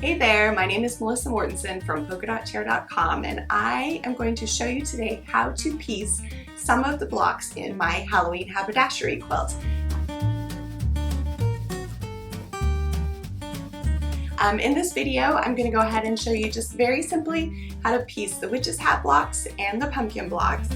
Hey there, my name is Melissa Mortensen from polka.chair.com, and I am going to show you today how to piece some of the blocks in my Halloween haberdashery quilt. In this video, I'm going to go ahead and show you just very simply how to piece the witch's hat blocks and the pumpkin blocks.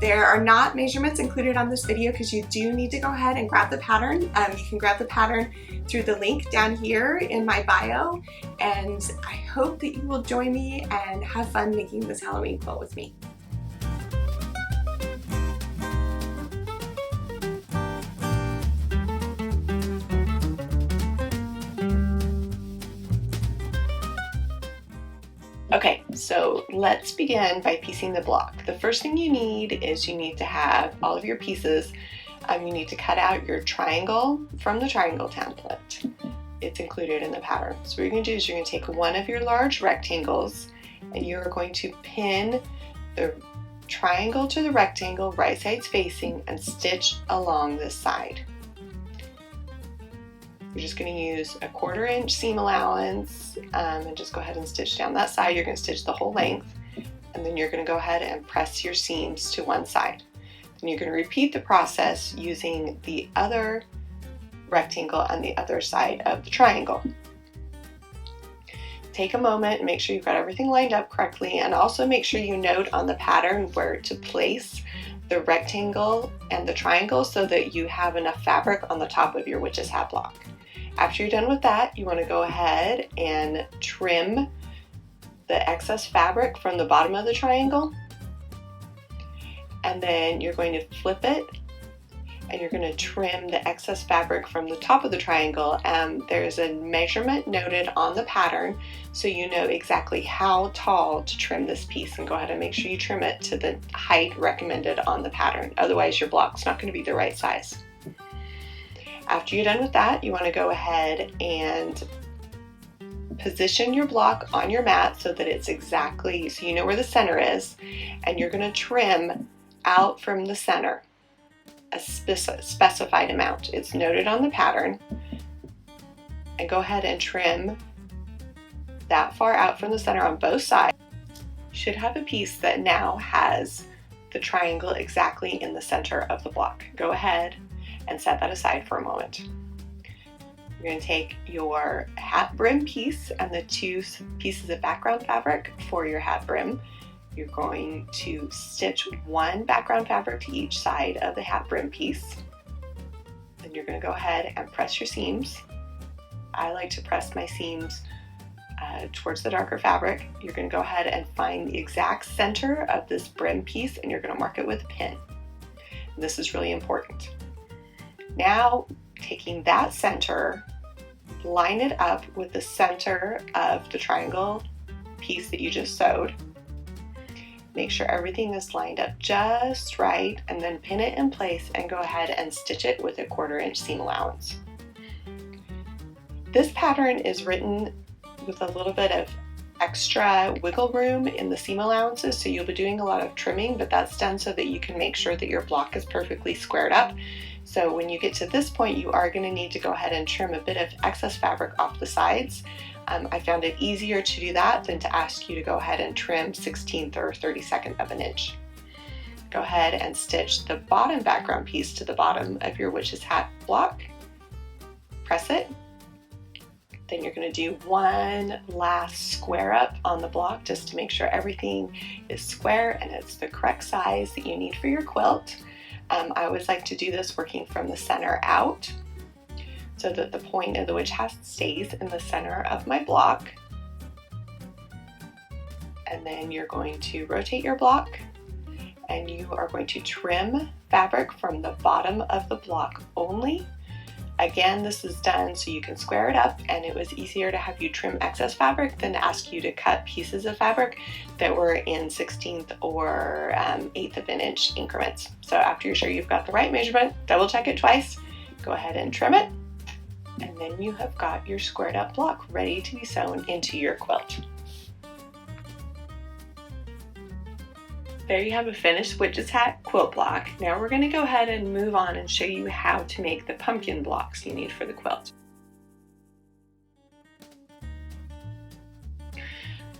There are not measurements included on this video because you do need to go ahead and grab the pattern. You can grab the pattern through the link down here in my bio, and I hope that you will join me and have fun making this Halloween quilt with me. Okay, so let's begin by piecing the block. The first thing you need is you need to have all of your pieces. You need to cut out your triangle from the triangle template. It's included in the pattern. So what you're going to do is you're going to take one of your large rectangles and you're going to pin the triangle to the rectangle right sides facing and stitch along this side. You're just going to use a 1/4 inch seam allowance and just go ahead and stitch down that side. You're going to stitch the whole length, and then you're going to go ahead and press your seams to one side. Then you're going to repeat the process using the other rectangle on the other side of the triangle. Take a moment and make sure you've got everything lined up correctly, and also make sure you note on the pattern where to place the rectangle and the triangle so that you have enough fabric on the top of your witch's hat block. After you're done with that, you want to go ahead and trim the excess fabric from the bottom of the triangle, and then you're going to flip it and you're going to trim the excess fabric from the top of the triangle. There's a measurement noted on the pattern so you know exactly how tall to trim this piece, and go ahead and make sure you trim it to the height recommended on the pattern. Otherwise your block's not going to be the right size. After you're done with that, you want to go ahead and position your block on your mat so that it's exactly, so you know where the center is, and you're going to trim out from the center a specified amount. It's noted on the pattern, and go ahead and trim that far out from the center on both sides. You should have a piece that now has the triangle exactly in the center of the block. Go ahead and set that aside for a moment. You're going to take your hat brim piece and the two pieces of background fabric for your hat brim. You're going to stitch one background fabric to each side of the hat brim piece. Then you're going to go ahead and press your seams. I like to press my seams towards the darker fabric. You're going to go ahead and find the exact center of this brim piece, and you're going to mark it with a pin. And this is really important. Now, taking that center, line it up with the center of the triangle piece that you just sewed. Make sure everything is lined up just right, and then pin it in place and go ahead and stitch it with a 1/4 inch seam allowance. This pattern is written with a little bit of extra wiggle room in the seam allowances, so you'll be doing a lot of trimming, but that's done so that you can make sure that your block is perfectly squared up. So when you get to this point, you are going to need to go ahead and trim a bit of excess fabric off the sides. I found it easier to do that than to ask you to go ahead and trim 1/16 or 32nd of an inch. Go ahead and stitch the bottom background piece to the bottom of your witch's hat block. Press it. Then you're going to do one last square up on the block just to make sure everything is square and it's the correct size that you need for your quilt. I always like to do this working from the center out so that the point of the witch hat stays in the center of my block. And then you're going to rotate your block, and you are going to trim fabric from the bottom of the block only. Again, this is done so you can square it up, and it was easier to have you trim excess fabric than to ask you to cut pieces of fabric that were in 1/16 or 1/8 of an inch increments. So after you're sure you've got the right measurement, double check it twice, go ahead and trim it, and then you have got your squared up block ready to be sewn into your quilt. There you have a finished witch's hat quilt block. Now we're going to go ahead and move on and show you how to make the pumpkin blocks you need for the quilt.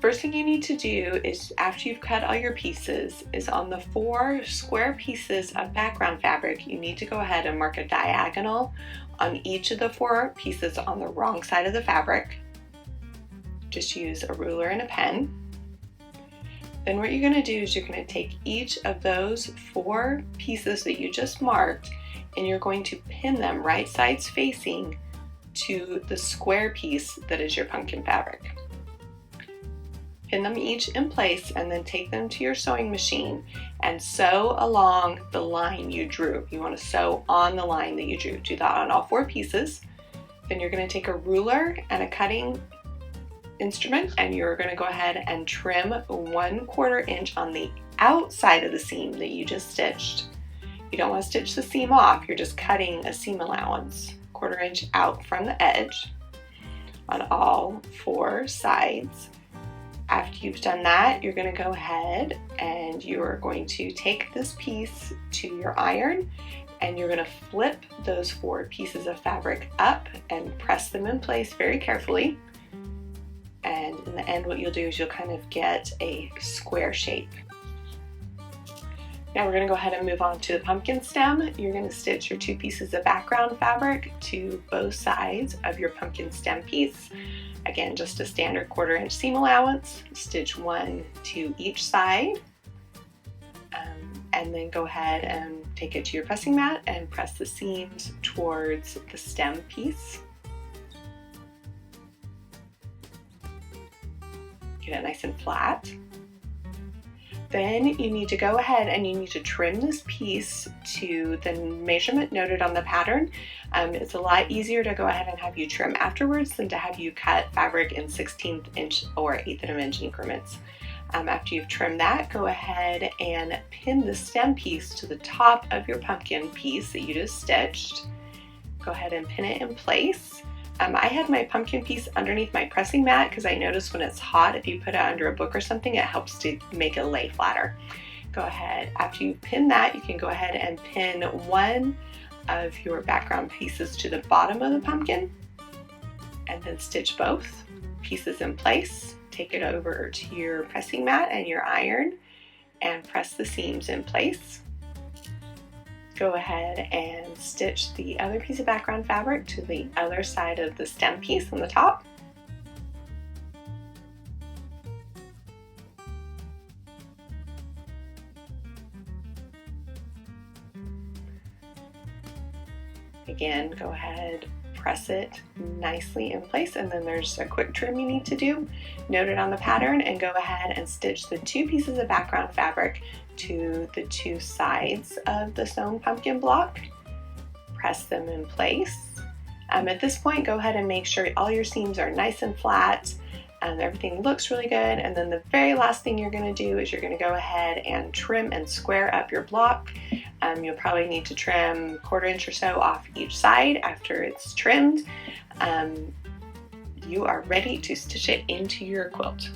First thing you need to do is, after you've cut all your pieces, is on the 4 square pieces of background fabric, you need to go ahead and mark a diagonal on each of the 4 pieces on the wrong side of the fabric. Just use a ruler and a pen. Then what you're going to do is you're going to take each of those 4 pieces that you just marked and you're going to pin them right sides facing to the square piece that is your pumpkin fabric. Pin them each in place and then take them to your sewing machine and sew along the line you drew. You want to sew on the line that you drew. Do that on all 4 pieces. Then you're going to take a ruler and a cutting instrument and you're going to go ahead and trim 1/4 inch on the outside of the seam that you just stitched. You don't want to stitch the seam off, you're just cutting a seam allowance 1/4 inch out from the edge on all 4 sides. After you've done that, you're going to go ahead and you're going to take this piece to your iron and you're going to flip those 4 pieces of fabric up and press them in place very carefully. And in the end, what you'll do is you'll kind of get a square shape. Now we're going to go ahead and move on to the pumpkin stem. You're going to stitch your 2 pieces of background fabric to both sides of your pumpkin stem piece. Again, just a standard 1/4 inch seam allowance. Stitch 1 to each side. And then go ahead and take it to your pressing mat and press the seams towards the stem piece. Get it nice and flat. Then you need to go ahead and you need to trim this piece to the measurement noted on the pattern. It's a lot easier to go ahead and have you trim afterwards than to have you cut fabric in 1/16 inch or 1/8 of an inch increments. After you've trimmed that, go ahead and pin the stem piece to the top of your pumpkin piece that you just stitched. Go ahead and pin it in place. I had my pumpkin piece underneath my pressing mat because I noticed when it's hot, if you put it under a book or something, it helps to make it lay flatter. Go ahead, after you pin that, you can go ahead and pin 1 of your background pieces to the bottom of the pumpkin and then stitch both pieces in place. Take it over to your pressing mat and your iron and press the seams in place. Go ahead and stitch the other piece of background fabric to the other side of the stem piece on the top. Again, go ahead, press it nicely in place, and then there's a quick trim you need to do. Note it on the pattern and go ahead and stitch the 2 pieces of background fabric to the 2 sides of the sewn pumpkin block. Press them in place. At this point, go ahead and make sure all your seams are nice and flat and everything looks really good. And then the very last thing you're going to do is you're going to go ahead and trim and square up your block. You'll probably need to trim 1/4 inch or so off each side after it's trimmed. You are ready to stitch it into your quilt.